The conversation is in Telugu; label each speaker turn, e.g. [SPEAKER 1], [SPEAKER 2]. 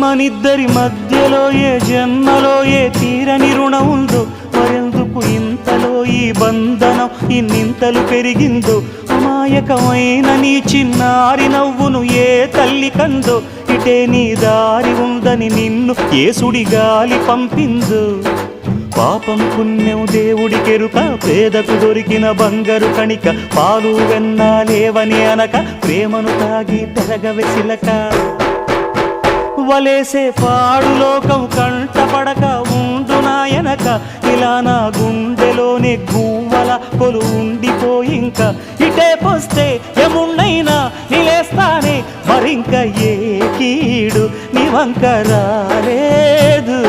[SPEAKER 1] మనిద్దరి మధ్యలో ఏ జన్మలో ఏ తీరని రుణం ఉందో, మరెందుకు ఇంతలో ఈ బంధనం ఇన్నింతలు పెరిగిందో, అమాయకమైన నీ చిన్నారి నవ్వును ఏ తల్లి కందో, ఇటే నీ దారి ఉందని నిన్ను ఏ సుడి గాలి పంపిందో. పాపం పుణ్యం దేవుడికెరుక, పేదకు దొరికిన బంగారు కణిక, పాలు వెన్నాలేవని అనక ప్రేమను తాగి పెరగవెసిలక. వలేసే పాడు లోకం కంటపడక ఉండు నాయనక, ఇలా నా గుండెలోనే గువ్వల కొలు ఉండిపోయింక. ఇటే పోస్తే ఎమున్నైనా నిలేస్తానే, మరింక ఏ కీడు నీ వంక రాలేదు.